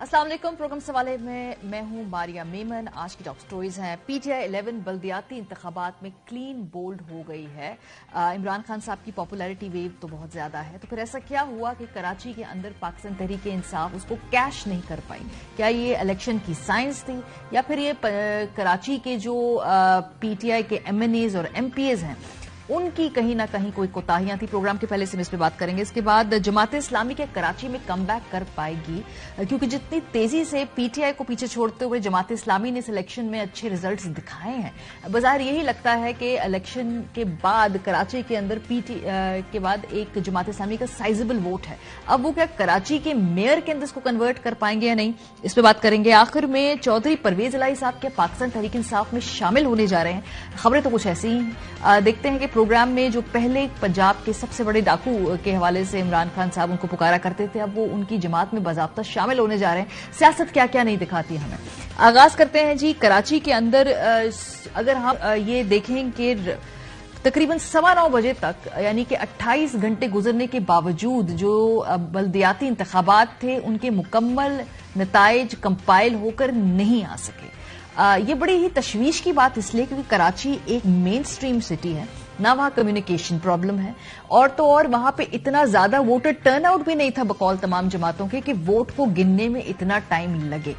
अस्सलाम वालेकुम। प्रोग्राम सवाले में मैं हूं मारिया मेमन। आज की टॉप स्टोरीज हैं। PTI 11 बल्दियाती इंतखाबात में क्लीन बोल्ड हो गई है। इमरान खान साहब की पॉपुलैरिटी वेव तो बहुत ज्यादा है, तो फिर ऐसा क्या हुआ कि कराची के अंदर पाकिस्तान तहरीक इंसाफ उसको कैश नहीं कर पाई? क्या ये इलेक्शन की साइंस थी या फिर ये कराची के जो PTI के MNAs और MPAs हैं उनकी कहीं ना कहीं कोई कोताहियां थी? प्रोग्राम के पहले से हम इस पे बात करेंगे। इसके बाद जमात इस्लामी के कराची में कमबैक कर पाएगी, क्योंकि जितनी तेजी से PTI को पीछे छोड़ते हुए जमात इस्लामी ने इस इलेक्शन में अच्छे रिजल्ट्स दिखाए हैं, बज़ाहिर यही लगता है कि इलेक्शन के बाद कराची के अंदर PTI के बाद एक जमात इस्लामी का साइजेबल वोट है। अब वो क्या कराची के मेयर के अंदर इसको कन्वर्ट कर पाएंगे या नहीं, इस पे बात करेंगे। आखिर में चौधरी परवेज इलाही साहब के पाकिस्तान तहरीक इंसाफ में शामिल होने जा रहे हैं। खबरें तो कुछ ऐसी ही। देखते हैं कि प्रोग्राम में जो पहले पंजाब के सबसे बड़े डाकू के हवाले से इमरान खान साहब उनको पुकारा करते थे, अब वो उनकी जमात में बाज़ाब्ता शामिल होने जा रहे हैं। सियासत क्या क्या नहीं दिखाती हमें। आगाज करते हैं जी कराची के अंदर। अगर हम ये देखें कि तकरीबन 9:15 बजे तक, यानी कि 28 घंटे गुजरने के बावजूद जो बल्दियाती इंतखाबात थे उनके मुकम्मल नताइज कंपाइल होकर नहीं आ सके। ये बड़ी ही तशवीश की बात इसलिए क्योंकि कराची एक मेन स्ट्रीम सिटी है, ना वहां कम्युनिकेशन प्रॉब्लम है, और तो और वहां पे इतना ज्यादा वोटर टर्नआउट भी नहीं था बकौल तमाम जमातों के कि वोट को गिनने में इतना टाइम लगे।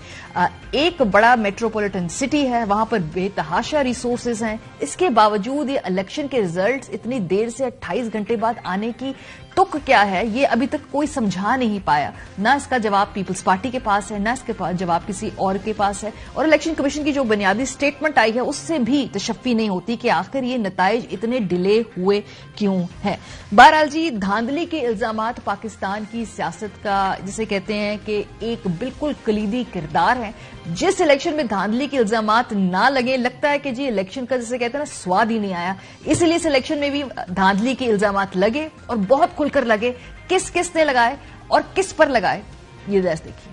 एक बड़ा मेट्रोपॉलिटन सिटी है, वहां पर बेतहाशा रिसोर्सेज हैं, इसके बावजूद ये इलेक्शन के रिजल्ट्स इतनी देर से 28 घंटे बाद आने की तुक क्या है, ये अभी तक कोई समझा नहीं पाया। ना इसका जवाब पीपल्स पार्टी के पास है, ना इसके पास जवाब किसी और के पास है, और इलेक्शन कमीशन की जो बुनियादी स्टेटमेंट आई है उससे भी तशफ़ी नहीं होती कि आखिर ये नताइज इतने डिले हुए क्यों है। बहरहाल जी, धांधली के इल्जामात पाकिस्तान की सियासत का जिसे कहते हैं कि एक बिल्कुल कलीदी किरदार है। जिस इलेक्शन में धांधली के इल्जामात ना लगे, लगता है कि जी इलेक्शन का जिसे कहते हैं ना स्वाद ही नहीं आया। इसलिए इस इलेक्शन में भी धांधली के इल्जामात लगे और बहुत खुलकर लगे। किस किस ने लगाए और किस पर लगाए, ये जैसे देखिए।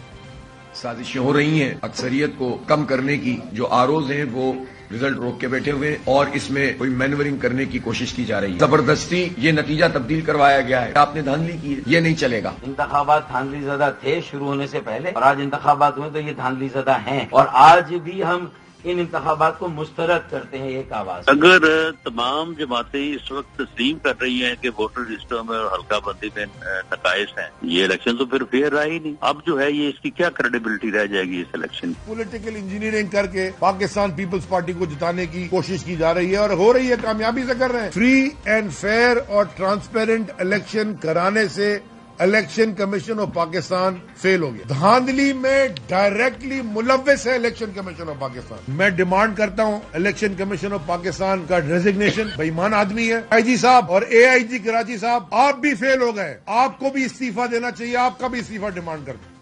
साजिशें हो रही हैं अक्सरियत को कम करने की। जो आरोज हैं वो रिजल्ट रोक के बैठे हुए और इसमें कोई मैनवरिंग करने की कोशिश की जा रही है। जबरदस्ती ये नतीजा तब्दील करवाया गया है। आपने धांधली की है, ये नहीं चलेगा। इंतखाबात धांधली ज़दा थे शुरू होने से पहले, और आज इंतखाबात हुए तो ये धांधली ज़दा हैं, और आज भी हम इन इंतखाबात को मुस्तरद करते हैं एक आवाज। अगर तमाम जमातें इस वक्त तस्लीम कर रही हैं कि वोटर रजिस्टर में और हल्का बंदी में नकाइश हैं, ये इलेक्शन तो फिर फेयर रहा ही नहीं। अब जो है ये इसकी क्या क्रेडिबिलिटी रह जाएगी इस इलेक्शन? पॉलिटिकल इंजीनियरिंग करके पाकिस्तान पीपल्स पार्टी को जिताने की कोशिश की जा रही है और हो रही है, कामयाबी से कर रहे हैं। फ्री एंड फेयर और ट्रांसपेरेंट इलेक्शन कराने से election commission of Pakistan fail हो गया। धांधली में डायरेक्टली मुलव्विस है इलेक्शन कमीशन ऑफ पाकिस्तान। मैं डिमांड करता हूं इलेक्शन कमीशन ऑफ पाकिस्तान का रेजिग्नेशन। बेईमान आदमी है IG साहब और AIG कराची साहब, आप भी फेल हो गए, आपको भी इस्तीफा देना चाहिए। आपका भी इस्तीफा डिमांड करते हैं।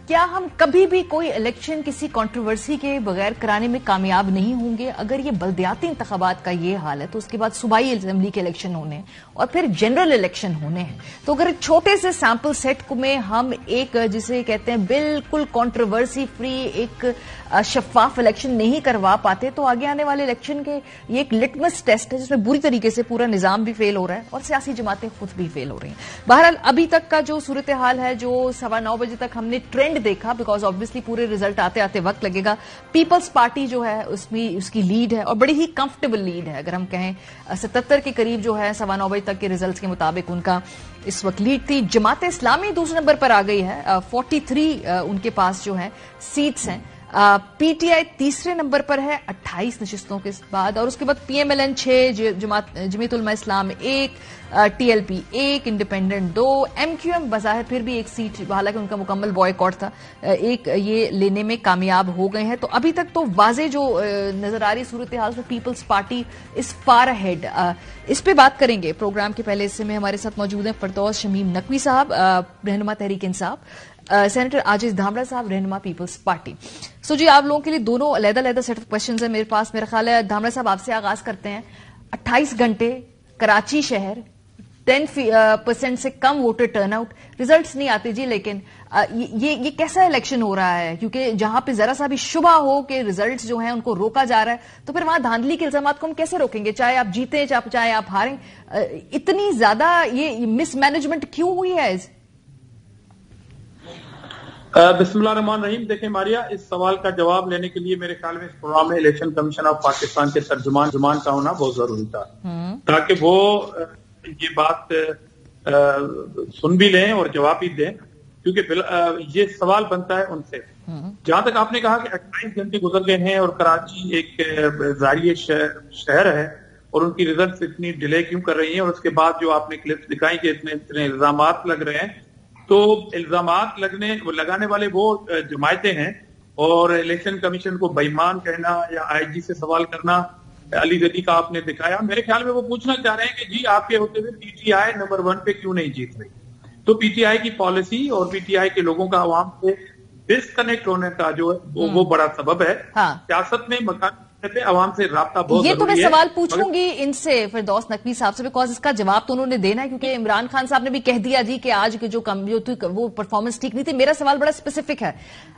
क्या हम कभी भी कोई इलेक्शन किसी कंट्रोवर्सी के बगैर कराने में कामयाब नहीं होंगे? अगर ये बल्दियाती इंतखाबात का ये हाल है तो उसके बाद सूबाई असेंबली के इलेक्शन होने हैं और फिर जनरल इलेक्शन होने हैं। तो अगर छोटे से सैंपल सेट में हम एक जिसे कहते हैं बिल्कुल कंट्रोवर्सी फ्री एक शफाफ इलेक्शन नहीं करवा पाते, तो आगे आने वाले इलेक्शन के ये एक लिटमस टेस्ट है जिसमें बुरी तरीके से पूरा निजाम भी फेल हो रहा है और सियासी जमातें खुद भी फेल हो रही हैं। बहरहाल अभी तक का जो सूरत हाल है, जो 9:15 बजे तक हमने ट्रेंड देखा, बिकॉज ऑब्वियसली पूरे रिजल्ट आते आते वक्त लगेगा। पीपल्स पार्टी जो है उसमें उसकी लीड है और बड़ी ही कंफर्टेबल लीड है। अगर हम कहें 77 के करीब जो है 9:15 बजे तक के रिजल्ट्स के मुताबिक उनका इस वक्त लीड थी। जमात इस्लामी दूसरे नंबर पर आ गई है, 43 उनके पास जो है सीट्स हैं। PTI तीसरे नंबर पर है 28 नशिस्तों के बाद, और उसके बाद PMLN 6, जमीयत उलमा इस्लाम 1, TLP 1, इंडिपेंडेंट 2, MQM बज़ाहिर फिर भी एक सीट, हालांकि उनका मुकम्मल बॉयकॉट था, एक ये लेने में कामयाब हो गए हैं। तो अभी तक तो वाजे जो नजर आ रही सूरत हाल से Peoples Party is far ahead. इस पे बात करेंगे प्रोग्राम के पहले हिस्से में। हमारे साथ मौजूद हैं फरदौस शमीम नकवी साहब, रहनुमा तहरीक इंसाफ, सेनेटर आजिज धामरा साहब, रहनुमा पीपल्स पार्टी। सो जी, आप लोगों के लिए दोनों अलग-अलग सेट ऑफ क्वेश्चंस हैं मेरे पास। मेरा ख्याल है धामरा साहब आपसे आगाज करते हैं। 28 घंटे कराची शहर 10% से कम वोटर टर्नआउट, रिजल्ट्स नहीं आते जी, लेकिन ये कैसा इलेक्शन हो रहा है? क्योंकि जहां पे जरा सा भी शुबा हो कि रिजल्ट्स जो हैं उनको रोका जा रहा है, तो फिर वहां धांधली के इल्जामात को हम कैसे रोकेंगे? चाहे आप जीतें चाहे आप हारें, इतनी ज्यादा ये मिसमैनेजमेंट क्यों हुई है? बिस्मिल्लाहिर्रहमानिर्रहीम। देखें मारिया, इस सवाल का जवाब लेने के लिए मेरे ख्याल में इस प्रोग्राम में इलेक्शन कमीशन ऑफ पाकिस्तान के तर्जुमान का होना बहुत जरूरी था, ताकि वो ये बात सुन भी लें और जवाब भी दें, क्योंकि ये सवाल बनता है उनसे। जहां तक आपने कहा कि 28 घंटे गुजर गए हैं और कराची एक जाहिर शहर है और उनकी रिजल्ट इतनी डिले क्यों कर रही है, और उसके बाद जो आपने क्लिप्स दिखाई कि इतने इल्जामात लग रहे हैं, तो इल्जामात लगाने वाले वो जमायतें हैं, और इलेक्शन कमीशन को बेईमान कहना या आईजी से सवाल करना अली गनी का आपने दिखाया। मेरे ख्याल में वो पूछना चाह रहे हैं कि जी आपके होते हुए पीटीआई नंबर 1 पे क्यों नहीं जीत रही। तो पीटीआई की पॉलिसी और पीटीआई के लोगों का अवाम से डिस्कनेक्ट होने का जो है वो बड़ा सबब है। सियासत में मकान पे अवाम से राब्ता बहुत ये तो मैं सवाल पूछूंगी इनसे फिरदौस नकवी साहब से, बिकॉज इसका जवाब तो उन्होंने देना है, क्योंकि इमरान खान साहब ने भी कह दिया जी कि आज के जो वो परफॉर्मेंस ठीक नहीं थी। मेरा सवाल बड़ा स्पेसिफिक है,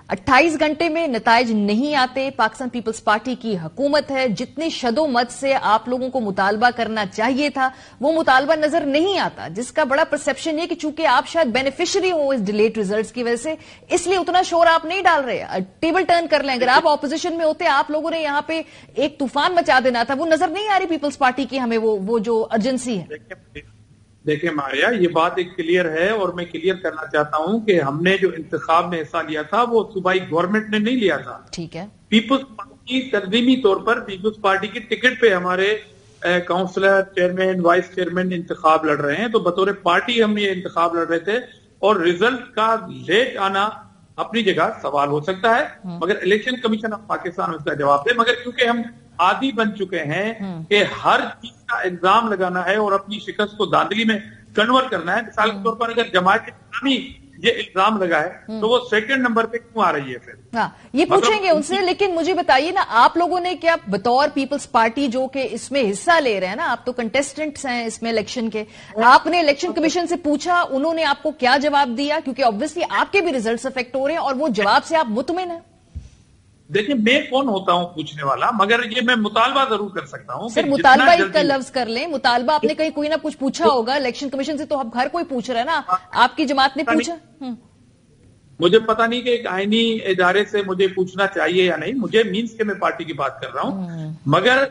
28 घंटे में नताइज नहीं आते, पाकिस्तान पीपल्स पार्टी की हुकूमत है, जितनी शदोमत से आप लोगों को मुतालबा करना चाहिए था वो मुतालबा नजर नहीं आता, जिसका बड़ा परसेप्शन ये कि चूंकि आप शायद बेनिफिशियरी हो इस डिलेड रिजल्ट्स की वजह से, इसलिए उतना शोर आप नहीं डाल रहे। टेबल टर्न कर लें, अगर आप ऑपोजिशन में होते, आप लोगों ने यहां पे एक तूफान मचा देना था, वो नजर नहीं आ रही पीपल्स पार्टी की हमें वो जो अर्जेंसी है। देखिए मारिया, ये बात एक क्लियर है और मैं क्लियर करना चाहता हूं कि हमने जो इंतखाब में हिस्सा लिया था वो सूबाई गवर्नमेंट ने नहीं लिया था। ठीक है, पीपल्स पार्टी तंजीमी तौर पर पीपल्स पार्टी की टिकट पे हमारे काउंसलर, चेयरमैन, वाइस चेयरमैन इंतखाब लड़ रहे हैं, तो बतौर पार्टी हम ये इंतखाब लड़ रहे थे, और रिजल्ट का लेट आना अपनी जगह सवाल हो सकता है, मगर इलेक्शन कमीशन ऑफ पाकिस्तान उसका जवाब दे। मगर क्योंकि हम आदी बन चुके हैं कि हर चीज का इल्जाम लगाना है और अपनी शिकस्त को दांधली में कन्वर्ट करना है। मिसाल के तौर पर अगर जमात इस्लामी ये इल्जाम लगा है तो वो सेकंड नंबर पे क्यों आ रही है फिर? हाँ, ये पूछेंगे उनसे, लेकिन मुझे बताइए ना, आप लोगों ने क्या बतौर पीपल्स पार्टी जो कि इसमें हिस्सा ले रहे हैं ना, आप तो कंटेस्टेंट्स हैं इसमें इलेक्शन के, आपने इलेक्शन कमीशन से पूछा, उन्होंने आपको क्या जवाब दिया? क्योंकि ऑब्वियसली आपके भी रिजल्ट्स अफेक्ट हो रहे हैं और वो जवाब से आप मुतमिन हैं। देखिए, मैं कौन होता हूं पूछने वाला, मगर ये मैं मुतालबा जरूर कर सकता हूं। सर, मुतालबा एक लफ्ज कर लें, मुतालबा आपने कहीं कोई ना कुछ पूछा होगा इलेक्शन कमीशन से, तो अब हर कोई पूछ रहा है ना, आपकी जमात ने पूछा। मुझे पता नहीं कि एक आईनी इदारे से मुझे पूछना चाहिए या नहीं, मुझे मीन्स के मैं पार्टी की बात कर रहा हूं, मगर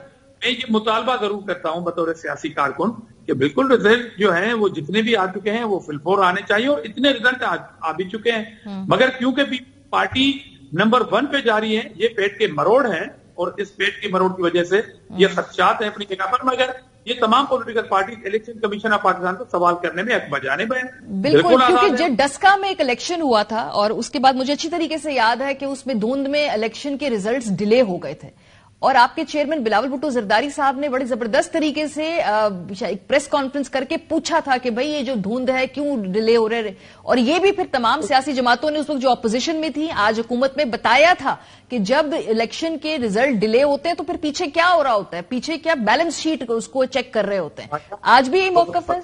मैं ये मुतालबा जरूर करता हूं बतौर सियासी कारकुन कि बिल्कुल रिजल्ट जो हैं वो जितने भी आ चुके हैं वो फिलफोर आने चाहिए, और इतने रिजल्ट आ भी चुके हैं, मगर क्योंकि पार्टी नंबर 1 पे जा रही है, ये पेट के मरोड़ हैं, और इस पेट के मरोड़ की वजह से ये खदशात है अपनी जगह पर, मगर ये तमाम political party election commission of Pakistan को सवाल करने में एक बजाने में बिल्कुल, क्योंकि जब डस्का में एक इलेक्शन हुआ था और उसके बाद मुझे अच्छी तरीके से याद है कि उसमें धुंध में इलेक्शन के रिजल्ट्स डिले हो गए थे, और आपके चेयरमैन बिलावल भुट्टो जरदारी साहब ने बड़ी जबरदस्त तरीके से एक प्रेस कॉन्फ्रेंस करके पूछा था कि भाई ये जो धुंध है क्यों डिले हो रहे, और ये भी फिर तमाम सियासी जमातों ने उस वक्त जो अपोजिशन में थी, आज हुकूमत में, बताया था कि जब इलेक्शन के रिजल्ट डिले होते हैं तो फिर पीछे क्या हो रहा होता है, पीछे क्या बैलेंस शीट उसको चेक कर रहे होते हैं। आज भी यही मौक़िफ़ है।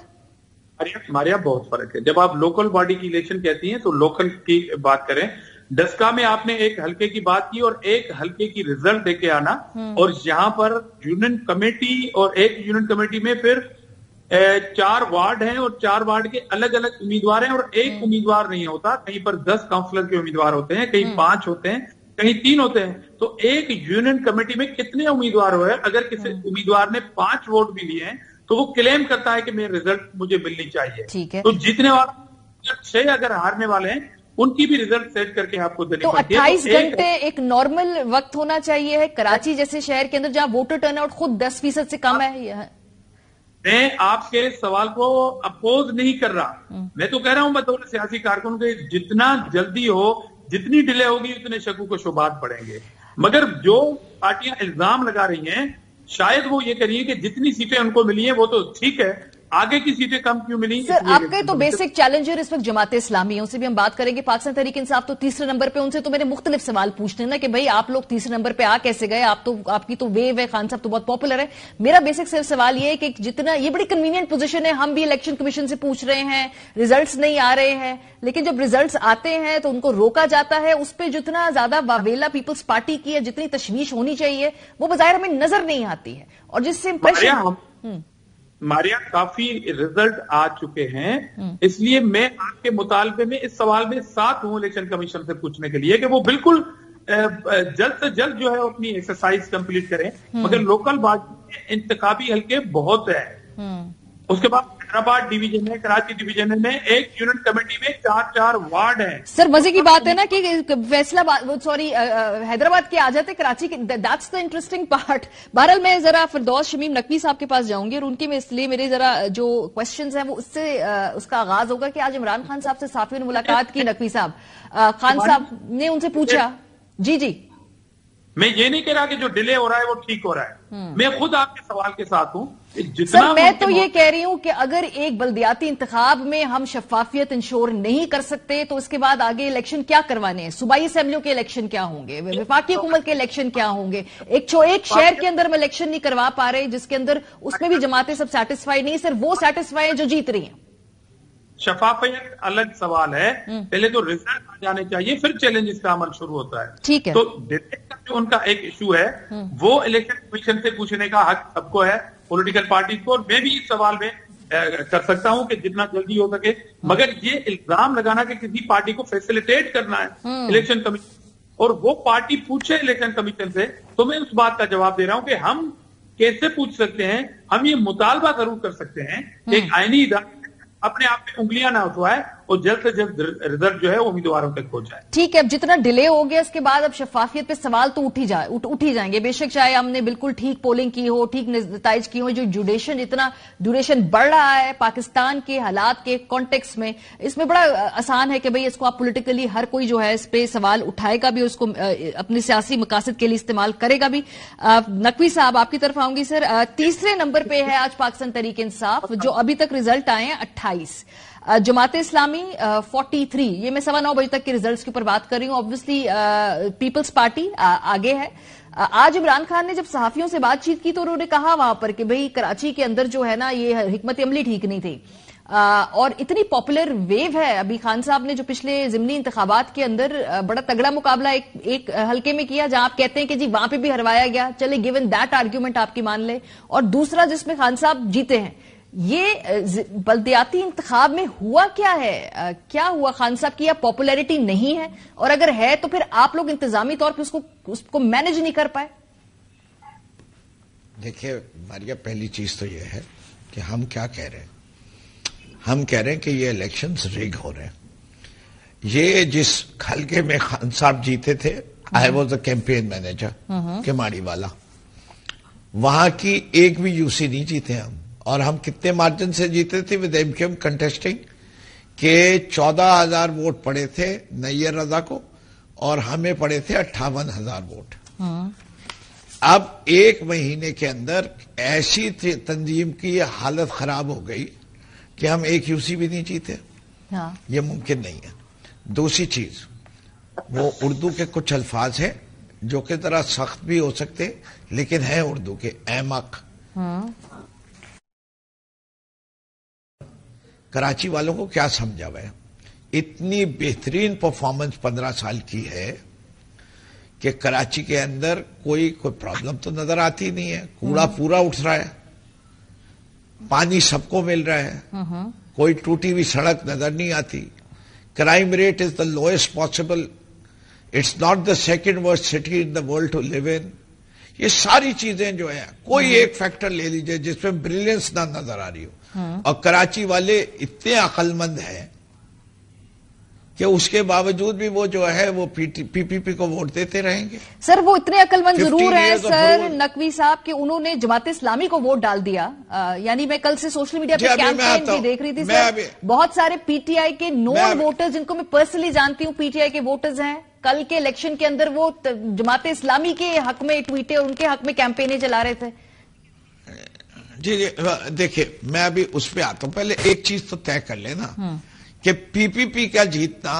हमारे यहाँ बहुत फर्क है। जब आप लोकल बॉडी की इलेक्शन कहती हैं तो लोकल की बात करें, डस्का में आपने एक हल्के की बात की और एक हल्के की रिजल्ट देके आना, और यहाँ पर यूनियन कमेटी, और एक यूनियन कमेटी में फिर 4 वार्ड हैं और 4 वार्ड के अलग अलग उम्मीदवार हैं, और एक उम्मीदवार नहीं होता, कहीं पर 10 काउंसलर के उम्मीदवार होते हैं, कहीं 5 होते हैं, कहीं 3 होते हैं। तो एक यूनियन कमेटी में कितने उम्मीदवार हुए? अगर किसी उम्मीदवार ने 5 वोट भी लिए हैं तो वो क्लेम करता है कि मेरे रिजल्ट मुझे मिलनी चाहिए। ठीक है, तो जीतने वाला 6 अगर हारने वाले हैं उनकी भी रिजल्ट सेट करके आपको देनी पड़ती है। 28 घंटे एक नॉर्मल वक्त होना चाहिए है कराची जैसे शहर के अंदर, जहां वोटर टर्नआउट खुद 10% से कम है। मैं आपके सवाल को अपोज नहीं कर रहा, मैं तो कह रहा हूं बतौर सियासी कारकुन के जितना जल्दी हो, जितनी डिले होगी उतने शकू को शुबात बढ़ेंगे। मगर जो पार्टियां इल्जाम लगा रही हैं, शायद वो ये करिए कि जितनी सीटें उनको मिली हैं वो तो ठीक है, आगे की सीटें कम क्यों मिली? सर, आपके तो बेसिक चैलेंजर इस वक्त जमात इस्लामी है, उनसे भी हम बात करेंगे। पाकिस्तान तहरीक इंसाफ तो तीसरे नंबर पे, उनसे तो मेरे मुख्तलिफ सवाल पूछने ना कि भाई आप लोग तीसरे नंबर पे आ कैसे गए, आपकी तो वेव है, खान साहब तो बहुत पॉपुलर है। मेरा बेसिक सिर्फ सवाल ये है कि जितना ये बड़ी कन्वीनियंट पोजीशन है, हम भी इलेक्शन कमीशन से पूछ रहे हैं, रिजल्ट्स नहीं आ रहे हैं, लेकिन जब रिजल्ट्स आते हैं तो उनको रोका जाता है, उस पर जितना ज्यादा वावेला पीपल्स पार्टी की है, जितनी तशवीश होनी चाहिए, वो बजाय हमें नजर नहीं आती है, और जिससे इंप्रेशन मारिया काफी रिजल्ट आ चुके हैं, इसलिए मैं आपके मुतालबे में इस सवाल में साथ हूं इलेक्शन कमीशन से पूछने के लिए कि वो बिल्कुल जल्द से जल्द जो है अपनी एक्सरसाइज कंप्लीट करें। मगर लोकल बाजी में इंतखाबी हल्के बहुत है। उसके बाद हैदराबाद डिवीजन है, कराची डिवीजन में एक यूनिट कमेटी में 4 वार्ड हैं। सर मजे की बात है ना कि फैसलाबाद हैदराबाद के आ जाते कराची के, दैट्स द इंटरेस्टिंग पार्ट। बहरहाल मैं जरा फिरदौस शमीम नकवी साहब के पास जाऊंगी और उनके में इसलिए मेरे जरा जो क्वेश्चंस हैं वो उससे उसका आगाज होगा कि आज इमरान खान साहब से साफियों ने मुलाकात की। नकवी साहब, खान साहब ने उनसे पूछा। जी मैं ये नहीं कह रहा कि जो डिले हो रहा है वो ठीक हो रहा है, मैं खुद आपके सवाल के साथ हूं। सर मैं तो ये कह रही हूं कि अगर एक बल्दियाती इंतखाब में हम शफाफियत इंश्योर नहीं कर सकते तो इसके बाद आगे इलेक्शन क्या करवाने हैं? सूबाई असेंबलियों के इलेक्शन क्या होंगे, वफाकी हुकूमत के इलेक्शन क्या होंगे? एक शहर के अंदर हम इलेक्शन नहीं करवा पा रहे जिसके अंदर उसमें भी जमातें सब सेटिस्फाई नहीं, सिर्फ वो सेटिस्फाई है जो जीत रही हैं। शफाफियत अलग सवाल है, पहले तो रिजल्ट आ जाने चाहिए, फिर चैलेंजेस का अमल शुरू होता है। ठीक है। तो डिले का जो उनका एक इशू है वो इलेक्शन कमीशन से पूछने का हक सबको है, पॉलिटिकल पार्टी को, और मैं भी इस सवाल में कर सकता हूं कि जितना जल्दी हो सके। मगर ये इल्जाम लगाना कि किसी पार्टी को फैसिलिटेट करना है इलेक्शन कमीशन और वो पार्टी पूछे इलेक्शन कमीशन से, तो मैं उस बात का जवाब दे रहा हूं कि हम कैसे पूछ सकते हैं। हम ये मुतालबा जरूर कर सकते हैं कि एक आईनी इदारा अपने आप में उंगलियां ना उठवाए और जल्द से जल्द रिजल्ट जो है वो उम्मीदवारों तक पहुंचाए। ठीक है, अब जितना डिले हो गया इसके बाद अब शफाफियत पे सवाल तो उठ ही जाएंगे, बेशक चाहे हमने बिल्कुल ठीक पोलिंग की हो, ठीक नताइज की हो। जो ड्यूरेशन बढ़ रहा है पाकिस्तान के हालात के कॉन्टेक्स्ट में, इसमें बड़ा आसान है कि भाई इसको आप पॉलिटिकली हर कोई जो है इस पे सवाल उठाएगा भी, उसको अपने सियासी मकासद के लिए इस्तेमाल करेगा भी। नकवी साहब आपकी तरफ आऊंगी। सर तीसरे नंबर पे है आज पाकिस्तान तहरीक इंसाफ, जो अभी तक रिजल्ट आए हैं 28, जमात इस्लामी 43। ये मैं 9:15 बजे तक के रिजल्ट्स के ऊपर बात कर रही हूं। ऑब्वियसली पीपल्स पार्टी आगे है। आज इमरान खान ने जब सहाफियों से बातचीत की तो उन्होंने कहा वहां पर कि भाई कराची के अंदर जो है ना ये हिकमत अमली ठीक नहीं थी, और इतनी पॉपुलर वेव है। अभी खान साहब ने जो पिछले जिमनी इंतखाबात के अंदर बड़ा तगड़ा मुकाबला एक हल्के में किया जहां आप कहते हैं कि जी वहां पे भी हरवाया गया, चले गिवन दैट आर्ग्यूमेंट आपकी मान ले, और दूसरा जिसमें खान साहब जीते हैं। ये बल्दियाती इंतखाब में हुआ क्या है? क्या हुआ खान साहब की? या पॉपुलैरिटी नहीं है, और अगर है तो फिर आप लोग इंतजामी तौर पे उसको मैनेज नहीं कर पाए? देखिए मारिया, पहली चीज तो ये है कि हम क्या कह रहे हैं। हम कह रहे हैं कि ये इलेक्शंस रिग हो रहे हैं। ये जिस हल्के में खान साहब जीते थे, I was the campaign manager Keamari वाला, वहां की एक भी यूसी नहीं जीते हम। और हम कितने मार्जिन से जीते थे विद एमकेएम कंटेस्टिंग के 14,000 वोट पड़े थे नैयर रजा को, और हमें पड़े थे 58,000 वोट। अब एक महीने के अंदर ऐसी तंजीम की हालत खराब हो गई कि हम एक यूसी भी नहीं जीते। ये मुमकिन नहीं है। दूसरी चीज, वो उर्दू के कुछ अल्फाज हैं जो कि जरा सख्त भी हो सकते लेकिन हैं उर्दू के, अहमक। कराची वालों को क्या समझा हुआ है? इतनी बेहतरीन परफॉर्मेंस 15 साल की है कि कराची के अंदर कोई प्रॉब्लम तो नजर आती नहीं है। कूड़ा पूरा उठ रहा है, पानी सबको मिल रहा है, कोई टूटी हुई सड़क नजर नहीं आती। Crime rate is the lowest possible, it's not the second worst city in the world to live in. ये सारी चीजें जो है, कोई एक फैक्टर ले लीजिए जिसमें ब्रिलियंस ना नजर आ रही हो, और कराची वाले इतने अक्लमंद हैं कि उसके बावजूद भी वो जो है वो पीपीपी को वोट देते रहेंगे। सर वो इतने अक्लमंद जरूर हैं सर नकवी साहब कि उन्होंने जमात इस्लामी को वोट डाल दिया। यानी मैं कल से सोशल मीडिया पे कैंपेन भी देख रही थी सर, बहुत सारे पीटीआई के नॉन वोटर्स जिनको मैं पर्सनली जानती हूं पीटीआई के वोटर्स हैं, कल के इलेक्शन के अंदर वो जमात इस्लामी के हक में ट्वीटें और उनके हक में कैंपेनें चला रहे थे। जी देखिए, मैं अभी उस पर आता हूं। पहले एक चीज तो तय कर लेना कि पीपीपी का जीतना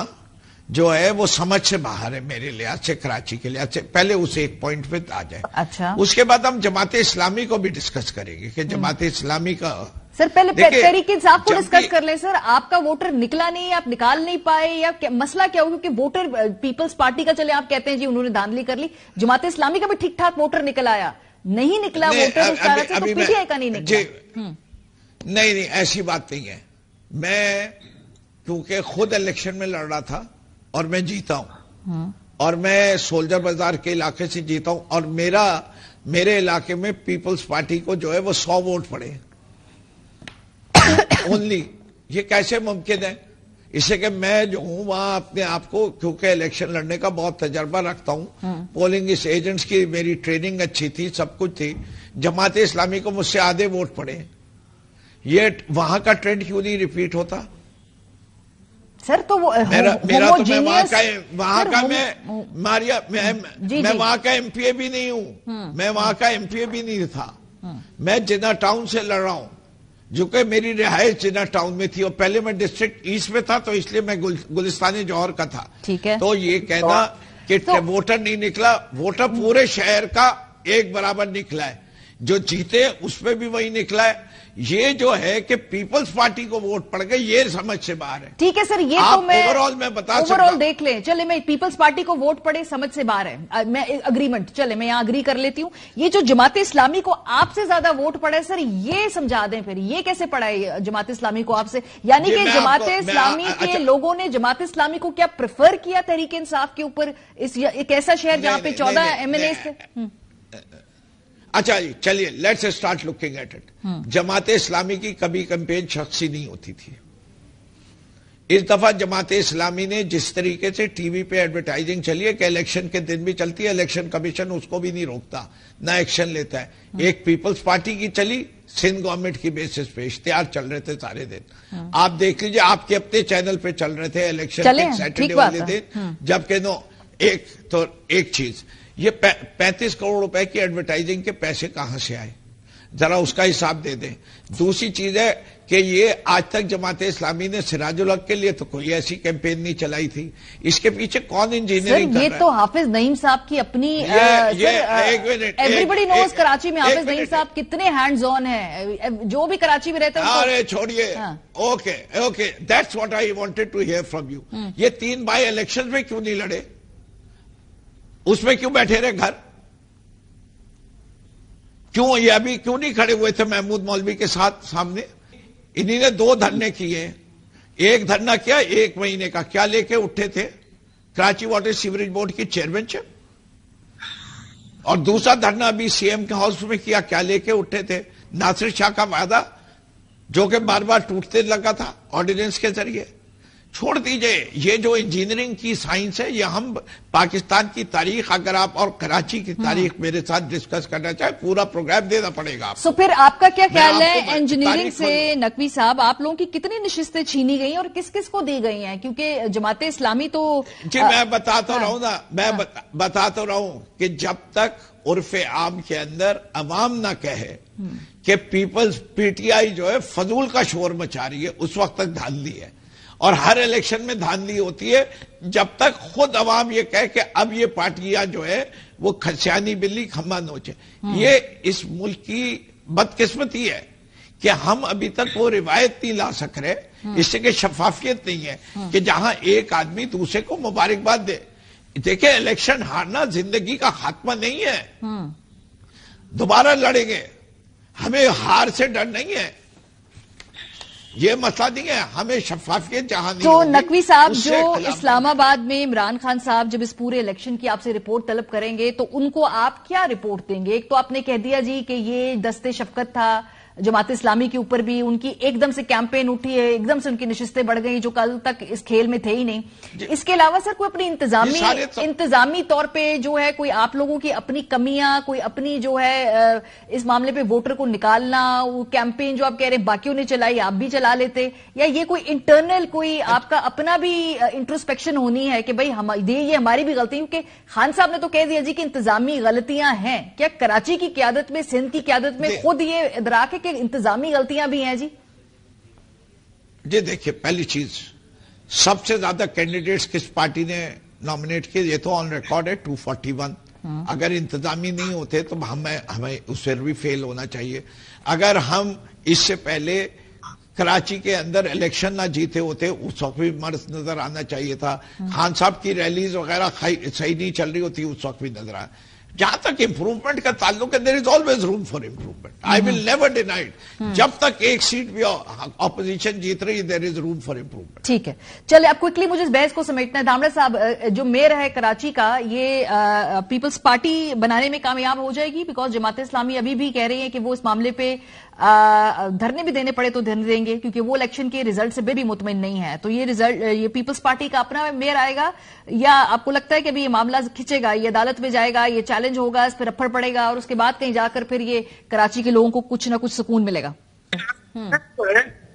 जो है वो समझ से बाहर है मेरे लिहाज से, कराची के लिहाज से। पहले उस एक पॉइंट पे आ जाए। अच्छा, उसके बाद हम जमात इस्लामी को भी डिस्कस करेंगे कि जमात इस्लामी का सर पहले तहरीक इंसाफ को डिस्कस कर ले। सर आपका वोटर निकला नहीं, आप निकाल नहीं पाए, या मसला क्या हो? क्योंकि वोटर पीपल्स पार्टी का चले आप कहते हैं जी उन्होंने धांधली कर ली, जमात इस्लामी का भी ठीक ठाक वोटर निकल आया, नहीं निकला वोटर उस तरह से, तो पीटीआई का नहीं निकला। نہیں ایسی بات نہیں ہے. میں کیونکہ خود الیکشن میں لڑ رہا تھا اور میں جیتا ہوں, اور میں سولجر بازار کے علاقے سے جیتا ہوں, اور میرے علاقے میں پیپلز پارٹی کو جو ہے وہ 100 ووٹ پڑے اونلی. یہ کیسے ممکن ہے؟ اس سے کہ میں جو ہوں وہاں اپنے آپ کو, کیونکہ الیکشن لڑنے کا بہت تجربہ رکھتا ہوں, پولنگ ایجنٹس کی میری ٹریننگ اچھی تھی, سب کچھ تھی. جماعت اسلامی کو مجھ سے آدھے ووٹ پڑے. یہ وہاں کا ٹرینڈ کیوں نہیں ریپیٹ ہوتا؟ سر تو وہ میرا تو میں وہاں کا ایم پی اے بھی نہیں ہوں, میں وہاں کا ایم پی اے بھی نہیں تھا. میں جناح ٹاؤن سے لڑ رہا ہوں, جو کہ میری رہائش جناح ٹاؤن میں تھی, اور پہلے میں ڈسٹرکٹ ایسٹ میں تھا, تو اس لیے میں گلستان جوہر کا تھا. ٹھیک ہے. تو یہ کہنا کہ ووٹر نہیں نکلا, ووٹر پورے شہر کا ایک برابر نکلا ہے. جو جیتے اس میں بھی وہی نکلا ہے. یہ جو ہے کہ پیپلز پارٹی کو ووٹ پڑ گئے, یہ سمجھ سے باہر ہے. ٹھیک ہے سر, یہ تو میں بتا سکتا اوور آل دیکھ لیں. چلے میں پیپلز پارٹی کو ووٹ پڑے سمجھ سے باہر ہے, میں اگریمنٹ, چلے میں یہاں اگری کر لیتی ہوں. یہ جو جماعت اسلامی کو آپ سے زیادہ ووٹ پڑے, سر یہ سمجھا دیں پھر, یہ کیسے پڑا ہے جماعت اسلامی کو آپ سے؟ یعنی کہ جماعت اسلامی کے لوگوں نے جماعت اسلامی کو کیا پریفر کیا تحریک انصاف کے اوپر؟ ایک ایسا شہر جہاں پہ 14 ایم ایل اے تھے. اچھا جی, چلیے let's start looking at it. Jamaat Islami کی کبھی کمپین شخصی نہیں ہوتی تھی. اس دفعہ جماعت اسلامی نے جس طریقے سے ٹی وی پہ ایڈورٹائزنگ چلی ہے کہ الیکشن کے دن بھی چلتی ہے, الیکشن کمیشن اس کو بھی نہیں روکتا, نہ ایکشن لیتا ہے. ایک پیپلز پارٹی کی چلی, سندھ گورنمنٹ کی بیسس پہ اشتہار چل رہے تھے سارے دن. آپ دیکھ لیجیے, آپ کے اپنے چینل پہ چل رہے تھے الیکشن کے سیٹرڈے والے دن, جبکہ ایک چیز, یہ 35 کروڑ روپے کی ایڈورٹائزنگ کے پیسے کہاں سے آئے, ذرا اس کا حساب دے دیں. دوسری چیز ہے کہ یہ آج تک جماعت اسلامی نے سراج الحق کے لیے تو کوئی ایسی کیمپین نہیں چلائی تھی. اس کے پیچھے کون انجینئرنگ کر رہا ہے؟ یہ تو حافظ نعیم صاحب کی اپنی, ایوریبڈی نوز کراچی میں حافظ نعیم صاحب کتنے ہینڈز آن ہیں, جو بھی کراچی میں رہتے ہیں. ارے چھوڑیے, okay that's what I wanted to hear from you. یہ 3 بائی الیکشن میں کیوں نہیں لڑے؟ اس میں کیوں بیٹھے رہے گھر؟ کیوں یہ ابھی کیوں نہیں کھڑے ہوئے تھے محمود مولوی کے ساتھ سامنے؟ انہی نے 2 دھرنے کیے. ایک دھرنا کیا 1 مہینے کا, کیا لے کے اٹھے تھے؟ کراچی واٹر سیوریج بورڈ کی چیئرمین شپ. اور دوسرا دھرنا ابھی سی ایم کے ہاؤس میں کیا, کیا لے کے اٹھے تھے؟ ناصر شاہ کا وعدہ جو کہ بار بار ٹوٹتے لگا تھا آرڈیننس کے ذریعے. چھوڑ دیجئے, یہ جو انجینئرنگ کی سائنس ہے, یہ ہم پاکستان کی تاریخ اگر آپ اور کراچی کی تاریخ میرے ساتھ ڈسکس کرنا چاہے, پورا پروگرام دینا پڑے گا. سو پھر آپ کا کیا خیال ہے انجینئرنگ سے نقوی صاحب, آپ لوگوں کی کتنی نشستیں چھینی گئی اور کس کس کو دی گئی ہیں؟ کیونکہ جماعت اسلامی تو جی میں بتاتا رہا ہوں نا, میں بتاتا رہا ہوں کہ جب تک عرف عام کے اندر عوام نہ کہے کہ پیپلز پی ٹی آئی جو ہے فضول کا شور مچا رہی ہے, اس وقت تک دھاندلی ہے. اور ہر الیکشن میں دھاندلی ہوتی ہے جب تک خود عوام یہ کہے کہ اب یہ پارٹیاں جو ہے وہ کھسیانی بلی کھمبا نوچے. یہ اس ملک کی بدقسمتی ہے کہ ہم ابھی تک وہ روایت نہیں لا سک رہے, اس سے کہ شفافیت نہیں ہے کہ جہاں ایک آدمی دوسرے کو مبارکباد دے. دیکھیں, الیکشن ہارنا زندگی کا خاتمہ نہیں ہے, دوبارہ لڑیں گے, ہمیں ہار سے ڈر نہیں ہے, یہ مسئلہ نہیں ہے, ہمیں شفافیت جہاں نہیں. تو نقوی صاحب جو اسلام آباد میں عمران خان صاحب جب اس پورے الیکشن کی آپ سے رپورٹ طلب کریں گے تو ان کو آپ کیا رپورٹ دیں گے؟ ایک تو آپ نے کہہ دیا جی کہ یہ دست شفقت تھا جماعت اسلامی کے اوپر بھی, ان کی ایک دم سے کیمپین اٹھی ہے, ایک دم سے ان کی نشستیں بڑھ گئی جو کل تک اس کھیل میں تھے ہی نہیں. اس کے علاوہ سر کوئی اپنی انتظامی طور پہ جو ہے کوئی آپ لوگوں کی اپنی کمیاں, کوئی اپنی جو ہے اس معاملے پہ ووٹر کو نکالنا, وہ کیمپین جو آپ کہہ رہے ہیں باقیوں نے چلائی آپ بھی چلا لیتے, یا یہ کوئی انٹرنل کوئی آپ کا اپنا بھی انٹروسپیکشن ہونی ہے کہ بھائی یہ ہماری بھی غلطی؟ کیونکہ خان صاحب نے تو کہہ دیا جی کہ انتظامی غلطیاں ہیں. کیا کراچی کی قیادت میں, سندھ کی قیادت میں خود یہ ادراک ہے کہ انتظامی غلطیاں بھی ہیں؟ جی دیکھیے, پہلی چیز سب سے زیادہ کینڈیڈیٹس کس پارٹی نے نامنیٹ کیے, یہ تو آن ریکارڈ ہے 241. اگر انتظامی نہیں ہوتے تو ہمیں اس پر بھی فیل ہونا چاہیے. اگر ہم اس سے پہلے کراچی کے اندر الیکشن نہ جیتے ہوتے اس وقت بھی مرض نظر آنا چاہیے تھا. خان صاحب کی ریلیز وغیرہ صحیح نہیں چل رہی ہوتی اس وقت بھی نظر آیا. जहां तक इंप्रूवमेंट का ताल्लुक है, there is always room for improvement, I will never deny it. जब तक एक सीट भी ऑपोजिशन जीत रही, there is room for improvement. ठीक है, चलिए अब क्विकली मुझे इस बहस को समेटना है। धामड़ा साहब, जो मेयर है कराची का, ये पीपल्स पार्टी बनाने में कामयाब हो जाएगी? बिकॉज जमात इस्लामी अभी भी कह रही है कि वो इस मामले पे धरने भी देने पड़े तो धरने देंगे, क्योंकि वो इलेक्शन के रिजल्ट से भी मुतमिन नहीं है। तो ये पीपल्स पार्टी का अपना मेयर आएगा, या आपको लगता है कि अभी ये मामला खिंचेगा, ये अदालत में जाएगा, ये चैलेंज होगा, इस पर रफड़ पड़ेगा और उसके बाद कहीं जाकर फिर ये कराची के लोगों को कुछ ना कुछ सुकून मिलेगा?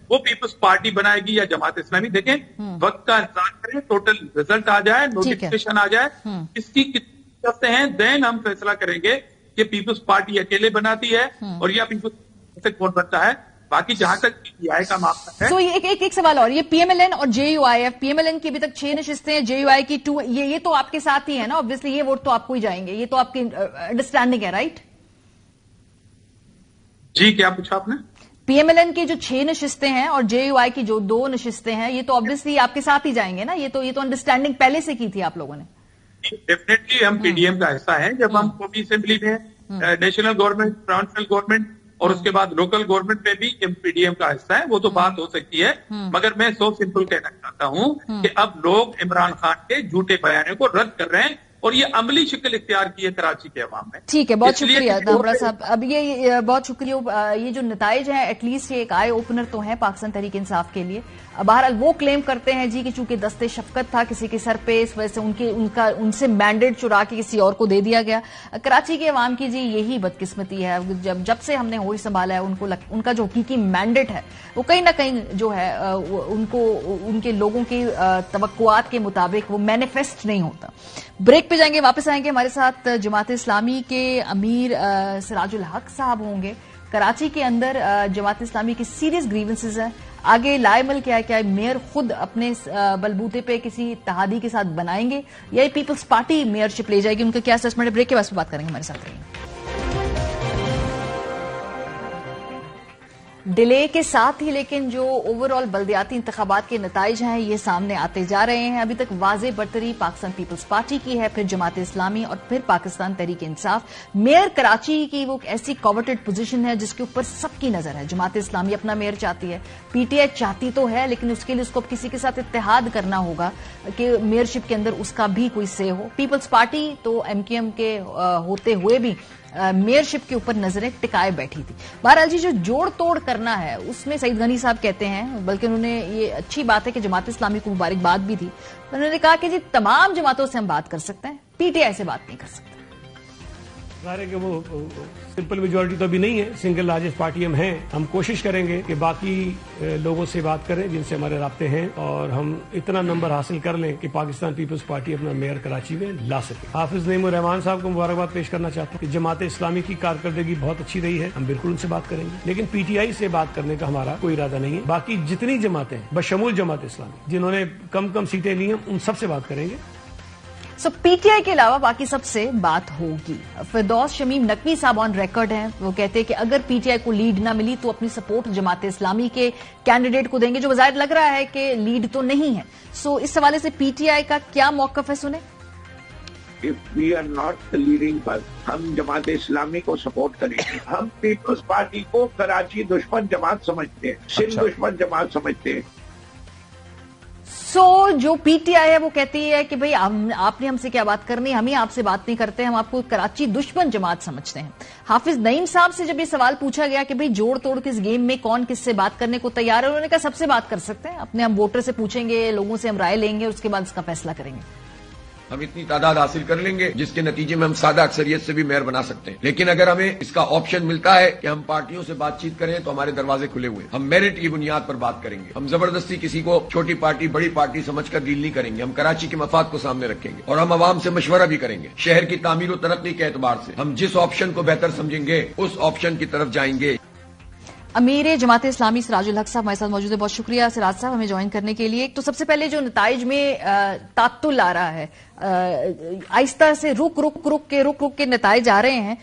वो पीपल्स पार्टी बनाएगी या जमात इस्लामी, देखें वक्त का इंतजार करें, टोटल रिजल्ट आ जाए, नोटिफिकेशन आ जाए, इसकी कितनी शर्तें हैं, देन हम फैसला करेंगे कि पीपल्स पार्टी अकेले बनाती है और या पीपल्स से कौन बनता है। बाकी जहां तक पीटीआई का मामला है, तो एक सवाल और, ये पीएमएलएन और जेयूआईएफ, पीएमएलएन की अभी तक 6 नशिस्तें हैं, जेयूआई की 2, ये तो आपके साथ ही है ना, ऑब्वियसली ये वोट तो आपको ही जाएंगे, ये तो आपकी अंडरस्टैंडिंग है, राइट? जी, क्या पूछा आपने? पीएमएलएन की जो 6 नशिस्तें हैं और जेयूआई की जो 2 नशिस्तें हैं, ये तो ऑब्वियसली आपके साथ ही जाएंगे ना, ये तो अंडरस्टैंडिंग पहले से की थी आप लोगों ने। डेफिनेटली हम पीडीएम का हिस्सा है। जब हम कौमी असेंबली में नेशनल गवर्नमेंट, प्रोविंशियल गवर्नमेंट और उसके बाद लोकल गवर्नमेंट में भी पीडीएम का हिस्सा है, वो तो बात हो सकती है, मगर मैं सो सिंपल कहना चाहता हूं कि अब लोग इमरान खान के झूठे बयानों को रद्द कर रहे हैं और ये अमली शक्ल इख्तियार की है कराची के अवाम में। ठीक है, बहुत शुक्रिया धामड़ा साहब। अब ये बहुत शुक्रिया, ये जो नताइज हैं एटलीस्ट ये एक आई ओपनर तो है पाकिस्तान तहरीक इंसाफ के लिए। बहरहाल वो क्लेम करते हैं जी कि चूंकि दस्ते शफकत था किसी के सर पे, इस वजह से उनसे मैंडेट चुरा के किसी और को दे दिया गया। कराची के अवाम की जी यही बदकिस्मती है, जब से हमने होश संभाला है उनका जो हकीकी मैंडेट है वो कहीं ना कहीं जो है उनको उनके लोगों की तवक्कुआत के मुताबिक वो मैनिफेस्ट नहीं होता। ब्रेक पे जाएंगे, वापस आएंगे। हमारे साथ जमात इस्लामी के अमीर सिराजुल हक साहब होंगे। कराची के अंदर जमात इस्लामी की सीरियस ग्रीवेंसेस हैं, आगे लाएमल क्या है, क्या मेयर खुद अपने बलबूते पे किसी इत्तेहादी के साथ बनाएंगे या ये पीपल्स पार्टी मेयरशिप ले जाएगी, उनका क्या असेसमेंट है? ब्रेक के बाद बात करेंगे, हमारे साथ रहिए। डिले के साथ ही लेकिन जो ओवरऑल बल्दियाती इंतखाबात के नताइज हैं ये सामने आते जा रहे हैं। अभी तक वाज़े बरतरी पाकिस्तान पीपल्स पार्टी की है, फिर जमात इस्लामी और फिर पाकिस्तान तहरीक इंसाफ। मेयर कराची की वो ऐसी कॉवर्टेड पोजीशन है जिसके ऊपर सबकी नजर है। जमात इस्लामी अपना मेयर चाहती है, पीटीआई चाहती तो है, लेकिन उसके लिए उसको किसी के साथ इत्तेहाद करना होगा कि मेयरशिप के अंदर उसका भी कोई से हो। पीपल्स पार्टी तो एमक्यूएम के होते हुए भी मेयरशिप के ऊपर नजरें टिकाए बैठी थी। बहरहाल जी जो जोड़ तोड़ करना है उसमें सईद गनी साहब कहते हैं, बल्कि उन्होंने ये अच्छी बात है कि जमात इस्लामी को मुबारकबाद भी थी, उन्होंने कहा कि जी तमाम जमातों से हम बात कर सकते हैं, पीटीआई से बात नहीं कर सकते। कि वो सिंपल मेजोरिटी तो अभी नहीं है, सिंगल लार्जेस्ट पार्टी हम हैं। हम कोशिश करेंगे कि बाकी लोगों से बात करें जिनसे हमारे राब्ते हैं और हम इतना नंबर हासिल कर लें कि पाकिस्तान पीपल्स पार्टी अपना मेयर कराची में ला सके। हाफिज नईमुर रहमान साहब को मुबारकबाद पेश करना चाहता हूँ कि जमात इस्लामी की कारकर्दगी बहुत अच्छी रही है, हम बिल्कुल उनसे बात करेंगे, लेकिन पीटीआई से बात करने का हमारा कोई इरादा नहीं है। बाकी जितनी जमातें हैं बशमूल जमात इस्लामी जिन्होंने कम सीटें ली हैं उन सबसे बात करेंगे। सो पीटीआई के अलावा बाकी सबसे बात होगी। फिरदौस शमीम नकवी साहब ऑन रिकॉर्ड हैं, वो कहते हैं कि अगर पीटीआई को लीड ना मिली तो अपनी सपोर्ट जमात इस्लामी के कैंडिडेट को देंगे, जो बज़ाहिर लग रहा है कि लीड तो नहीं है। सो इस हवाले से पीटीआई का क्या मौक़िफ़ है, सुने। If we are not the leading party, हम जमात इस्लामी को सपोर्ट करेंगे। हम पीपल्स पार्टी को कराची दुश्मन जमात समझते हैं, सिंध दुश्मन जमात समझते हैं। जो पीटीआई है वो कहती है कि भाई आपने हमसे क्या बात करनी, हम ही आपसे बात नहीं करते, हम आपको कराची दुश्मन जमात समझते हैं। हाफिज नईम साहब से जब ये सवाल पूछा गया कि भाई जोड़ तोड़ किस गेम में कौन किससे बात करने को तैयार है, उन्होंने कहा सबसे बात कर सकते हैं, अपने हम वोटर से पूछेंगे, लोगों से हम राय लेंगे, उसके बाद इसका फैसला करेंगे। हम इतनी तादाद हासिल कर लेंगे जिसके नतीजे में हम सादा अक्सरियत से भी मेयर बना सकते हैं। लेकिन अगर हमें इसका ऑप्शन मिलता है कि हम पार्टियों से बातचीत करें तो हमारे दरवाजे खुले हुए हैं। हम मेरिट की बुनियाद पर बात करेंगे, हम जबरदस्ती किसी को छोटी पार्टी बड़ी पार्टी समझकर डील नहीं करेंगे। हम कराची के मफाद को सामने रखेंगे और हम आवाम से मशवरा भी करेंगे। शहर की तामीर और तरक्की के एतबार से हम जिस ऑप्शन को बेहतर समझेंगे उस ऑप्शन की तरफ जाएंगे। अमीर जमात इस्लामी सिराजुल हक साहब हमारे साथ मौजूद है, बहुत शुक्रिया सिराज साहब हमें ज्वाइन करने के लिए। तो सबसे पहले जो नताइज में तातुल आ रहा है, आहिस्ता से रुक के नताइज आ रहे हैं,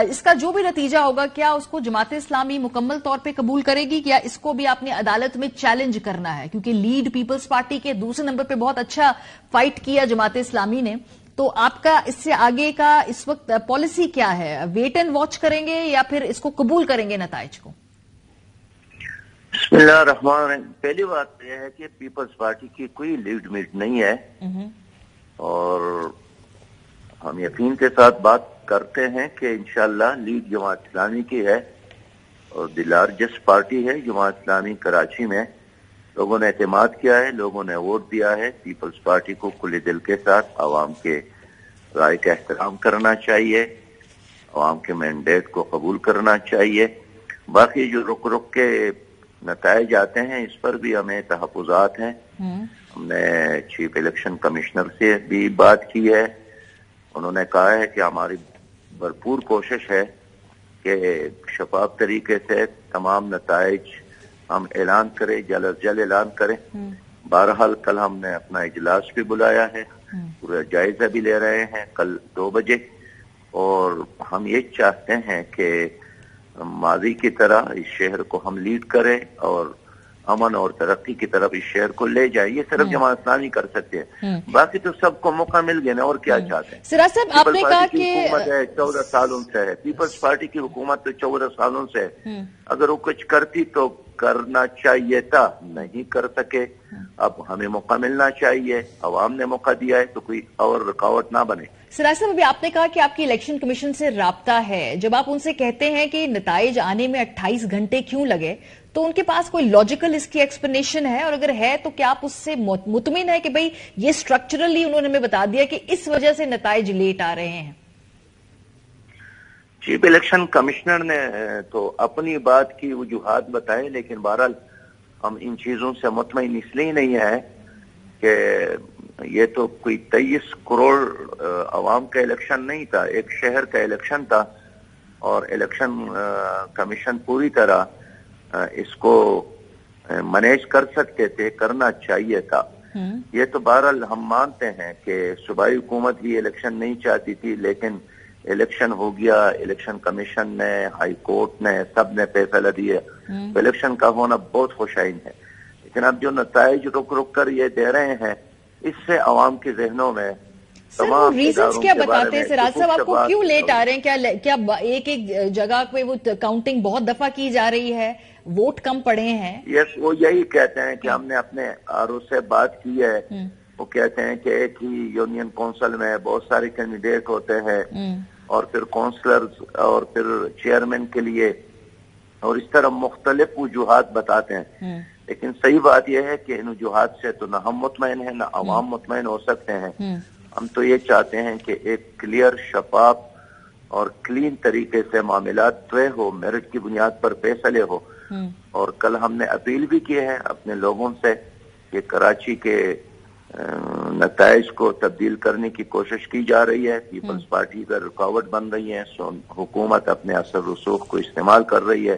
इसका जो भी नतीजा होगा क्या उसको जमात इस्लामी मुकम्मल तौर पे कबूल करेगी या इसको भी आपने अदालत में चैलेंज करना है? क्योंकि लीड पीपल्स पार्टी के दूसरे नंबर पे बहुत अच्छा फाइट किया जमात इस्लामी ने, تو آپ کا اس سے آگے کا اس وقت پالیسی کیا ہے؟ ویٹ اینڈ واچ کریں گے یا پھر اس کو قبول کریں گے نتائج کو؟ بسم اللہ الرحمن الرحیم. پہلی بات یہ ہے کہ پیپلز پارٹی کی کوئی لیڈ میٹ نہیں ہے اور ہم یقین کے ساتھ بات کرتے ہیں کہ انشاءاللہ لیڈ جماعت اسلامی کی ہے اور دی لارجسٹ پارٹی ہے جماعت اسلامی کراچی میں. لوگوں نے اعتماد کیا ہے, لوگوں نے ووٹ دیا ہے. پیپلز پارٹی کو کھلے دل کے ساتھ عوام کے رائے کا احترام کرنا چاہیے, عوام کے مینڈیٹ کو قبول کرنا چاہیے. باقی جو رک رک کے نتائج آتے ہیں اس پر بھی ہمیں تحفظات ہیں. ہم نے چیف الیکشن کمشنر سے بھی بات کی ہے. انہوں نے کہا ہے کہ ہماری بھرپور کوشش ہے کہ شفاف طریقے سے تمام نتائج ہم اعلان کریں, جلد از جلد اعلان کریں. بہرحال کل ہم نے اپنا اجلاس بھی بلایا ہے, پورا جائزہ بھی لے رہے ہیں کل 2 بجے, اور ہم یہ چاہتے ہیں کہ ماضی کی طرح اس شہر کو ہم لیڈ کریں اور امن اور ترقی کی طرف اس شہر کو لے جائیں. یہ صرف جماعت اسلامی کر سکتے ہیں, باقی تو سب کو موقع مل گیا نا, اور کیا چاہتے ہیں. سراج صاحب آپ نے کہا کہ حکومت ہے 14 سالوں سے ہے, پیپلز پارٹی کی حکومت تو 14 سالوں سے ہے. اگر وہ کچھ کرتی تو کرنا چاہیے تھا, نہیں کر سکے. اب ہمیں موقع ملنا چاہیے, عوام نے موقع دیا ہے تو کوئی اور رکاوٹ نہ بنے. سراج صاحب ابھی آپ نے کہا کہ آپ کی الیکشن کمیشن سے رابطہ ہے. جب آپ ان سے کہتے ہیں کہ نتائج آنے میں 28 گھنٹے کیوں لگے, تو ان کے پاس کوئی لاجیکل اس کی ایکسپلینیشن ہے؟ اور اگر ہے تو کیا آپ اس سے مطمئن ہے کہ بھئی یہ سٹرکچرلی انہوں نے ہمیں بتا دیا کہ اس وجہ سے نتائج لیٹ آ رہے ہیں؟ چیف الیکشن کمشنر نے تو اپنی بات کی وجوہات بتائے, لیکن بہرحال ہم ان چیزوں سے مطمئن اس لیے نہیں ہے کہ یہ تو کوئی 23 کروڑ عوام کا الیکشن نہیں تھا, ایک شہر کا الیکشن تھا, اور الیکشن کمیشن پوری طرح اس کو مینیج کر سکتے تھے, کرنا چاہیے تھا. یہ تو بہرحال ہم مانتے ہیں کہ صوبائی حکومت بھی الیکشن نہیں چاہتی تھی, لیکن الیکشن ہو گیا. الیکشن کمیشن نے, ہائی کورٹ نے, سب نے فیصلہ دیا. الیکشن کا ہونا بہت خوشائن ہے, لیکن اب جو نتائج رک رک کر یہ دے رہے ہیں اس سے عوام کے ذہنوں میں تمام ریزنز کیا بتاتے ہیں سراج صاحب؟ آپ کو کیوں لیٹ آ رہے ہیں؟ کیا ایک جگہ پہ وہ کاؤنٹنگ بہت دفعہ کی جا رہی ہے, ووٹ کم پڑے ہیں؟ یس, وہ یہی کہتے ہیں کہ ہم نے اپنے آرو سے بات کی ہے. وہ کہتے ہیں کہ ایک ہی یونین کونسل میں بہت سارے کینڈیڈیٹ ہوتے ہیں, اور پھر کونسلرز اور پھر چیئرمین کے لیے, اور اس طرح مختلف وجوہات بتاتے ہیں. لیکن صحیح بات یہ ہے کہ ان وجوہات سے تو نہ ہم مطمئن ہیں نہ عوام مطمئن ہو سکتے ہیں. ہم تو یہ چاہتے ہیں کہ ایک کلیئر, شفاف اور کلین طریقے سے معاملات طے ہو, میرٹ کی بنیاد پر فیصلے ہو. اور کل ہم نے اپیل بھی کی ہے اپنے لوگوں سے کہ کراچی کے نتائج کو تبدیل کرنے کی کوشش کی جا رہی ہے. پیپلز پارٹی پر رکاوٹ بن رہی ہے, حکومت اپنے اثر رسوخ کو استعمال کر رہی ہے,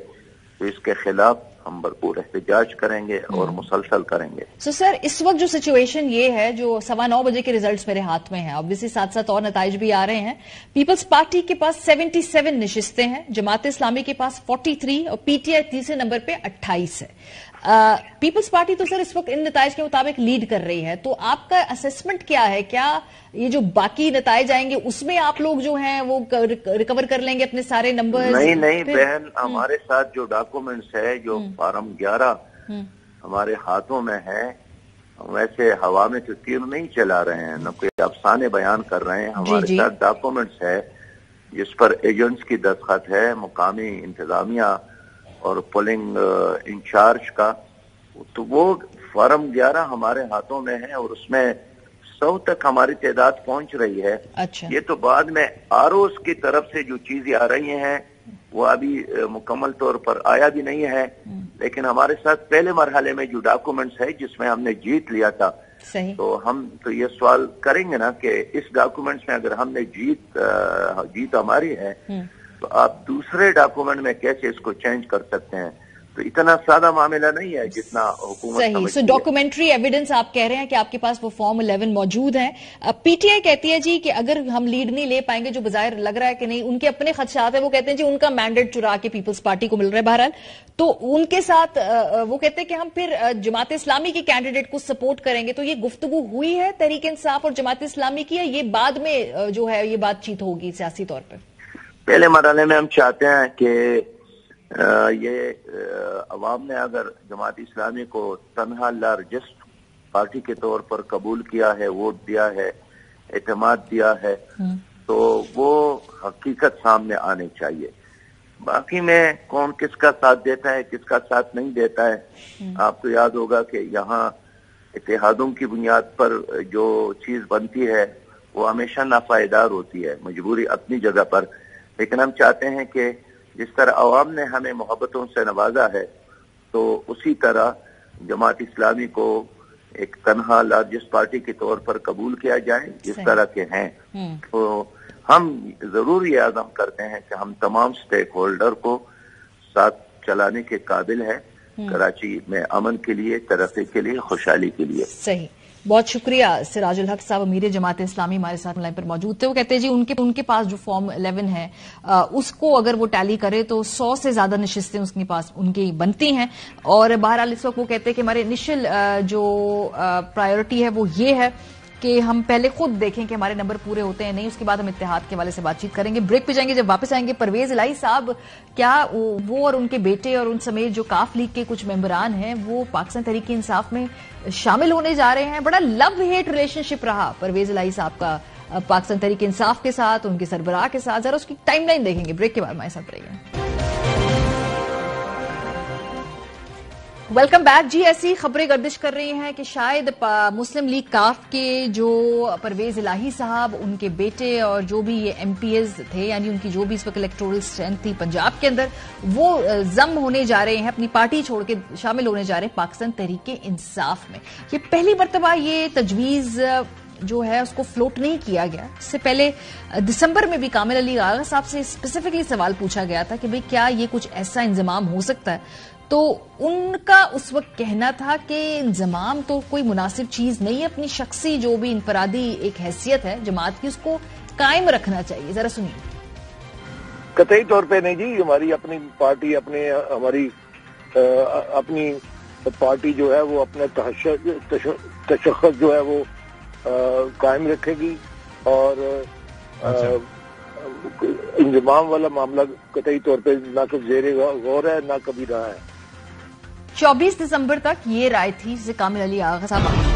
تو اس کے خلاف ہم بھرپور احتجاج کریں گے اور مسلسل کریں گے. سر اس وقت جو سچویشن یہ ہے, جو 9:15 بجے کے ریزلٹس میرے ہاتھ میں ہیں, obviously ساتھ ساتھ اور نتائج بھی آ رہے ہیں. پیپلز پارٹی کے پاس 77 نشستیں ہیں, جماعت اسلامی کے پاس 43, اور پی ٹی آئی تیسرے نمبر پہ 28 ہے. پیپلز پارٹی تو سر اس وقت ان نتائج کے مطابق لیڈ کر رہی ہے, تو آپ کا اسیسمنٹ کیا ہے؟ کیا یہ جو باقی نتائج آئیں گے اس میں آپ لوگ جو ہیں وہ ریکور کر لیں گے اپنے سارے نمبر؟ نہیں بہن, ہمارے ساتھ جو ڈاکومنٹس ہے, جو فارم 11 ہمارے ہاتھوں میں ہے, ویسے ہوا میں تو تیر نہیں چلا رہے ہیں, نہ کوئی افسانے بیان کر رہے ہیں. ہمارے ساتھ ڈاکومنٹس ہے جس پر ایجنٹس کی دستخط ہے, مقامی انتظامیہ اور پولنگ انچارج کا. تو وہ فارم 11 ہمارے ہاتھوں میں ہے, اور اس میں 100 تک ہماری تعداد پہنچ رہی ہے. یہ تو بعد میں آروز کی طرف سے جو چیزیں آ رہی ہیں وہ ابھی مکمل طور پر آیا بھی نہیں ہے, لیکن ہمارے ساتھ پہلے مرحلے میں جو ڈاکومنٹس ہے جس میں ہم نے جیت لیا تھا, تو ہم تو یہ سوال کریں گے نا کہ اس ڈاکومنٹس میں اگر ہم نے جیت ہماری ہے, تو آپ دوسرے ڈاکومنٹ میں کیسے اس کو چینج کر سکتے ہیں؟ तो इतना सादा मामला नहीं है जितना हुकूमत सही। सो डॉक्यूमेंट्री एविडेंस आप कह रहे हैं कि आपके पास वो फॉर्म 11 मौजूद है। पीटीआई कहती है जी कि अगर हम लीड नहीं ले पाएंगे, जो बजाय लग रहा है कि नहीं, उनके अपने खदशात है, वो कहते हैं जी उनका मैंडेट चुरा के पीपल्स पार्टी को मिल रहा है। बहरहाल तो उनके साथ वो कहते हैं कि हम फिर जमात इस्लामी के कैंडिडेट को सपोर्ट करेंगे। तो ये गुफ्तगू हुई है तहरीक इंसाफ और जमात इस्लामी की, या ये बाद में जो है ये बातचीत होगी सियासी तौर पर? पहले मरहले में हम चाहते हैं कि ये अवाम ने अगर जमात इस्लामी को तनहा लार्जेस्ट पार्टी के तौर पर कबूल किया है, वोट दिया है, एतमाद दिया है, तो वो हकीकत सामने आनी चाहिए। बाकी में कौन किसका साथ देता है, किसका साथ नहीं देता है, आपको याद होगा कि यहाँ इत्तेहादों की बुनियाद पर जो चीज बनती है वो हमेशा नाफायदार होती है, मजबूरी अपनी जगह पर। लेकिन हम चाहते हैं कि जिस तरह अवाम ने हमें मोहब्बतों से नवाजा है, तो उसी तरह जमात इस्लामी को एक तनहा लार्जेस्ट पार्टी के तौर पर कबूल किया जाए जिस तरह के हैं। तो हम जरूर ये आज़म करते हैं कि हम तमाम स्टेक होल्डर को साथ चलाने के काबिल है, कराची में अमन के लिए, तरक्की के लिए, खुशहाली के लिए। सही। बहुत शुक्रिया सिराजुल हक साहब, अमीर जमात इस्लामी हमारे साथ लाइन पर मौजूद थे। वो कहते हैं जी उनके पास जो फॉर्म 11 है उसको अगर वो टैली करे तो 100 से ज्यादा नशिस्तें उसके पास उनकी बनती हैं। और बहरहाल इस वक्त वो कहते हैं कि हमारे इनिशियल जो प्रायोरिटी है वो ये है कि हम पहले खुद देखें कि हमारे नंबर पूरे होते हैं नहीं, उसके बाद हम इत्तेहाद के वाले से बातचीत करेंगे। ब्रेक पे जाएंगे, जब वापस आएंगे परवेज इलाही साहब क्या वो और उनके बेटे और उन समेत जो काफ लीग के कुछ मेंबरान हैं वो पाकिस्तान तहरीक इंसाफ में शामिल होने जा रहे हैं। बड़ा लव हेट रिलेशनशिप रहा परवेज इलाही साहब का पाकिस्तान तहरीक इंसाफ के साथ, उनके सरबराह के साथ। जरा उसकी टाइमलाइन देखेंगे। ब्रेक के बाद हमारे साथ रहिए। वेलकम बैक जी। ऐसी खबरें गर्दिश कर रही हैं कि शायद मुस्लिम लीग काफ के जो परवेज इलाही साहब, उनके बेटे और जो भी ये एमपीएस थे, यानी उनकी जो भी इस वक्त इलेक्टोरल स्ट्रेंथ थी पंजाब के अंदर, वो जम होने जा रहे हैं, अपनी पार्टी छोड़ के शामिल होने जा रहे हैं पाकिस्तान तहरीक इंसाफ में। ये पहली मरतबा ये तजवीज जो है उसको फ्लोट नहीं किया गया। इससे पहले दिसंबर में भी कामिल अली आगा साहब से स्पेसिफिकली सवाल पूछा गया था कि भाई क्या ये कुछ ऐसा इंजमाम हो सकता है, तो उनका उस वक्त कहना था कि इंजमाम तो कोई मुनासिब चीज नहीं है, अपनी शख्सी जो भी इनफरादी एक हैसियत है जमात की उसको कायम रखना चाहिए। जरा सुनिए। कतई तौर पे नहीं जी, हमारी अपनी पार्टी हमारी अपनी पार्टी जो है वो अपना तशख्खुस जो है वो कायम रखेगी और इंजमाम वाला मामला कतई तौर पे ना कभी ज़ेरे गौर है ना कभी रहा है। 24 दिसंबर तक ये राय थी जिसे कामिल अली आगा साहब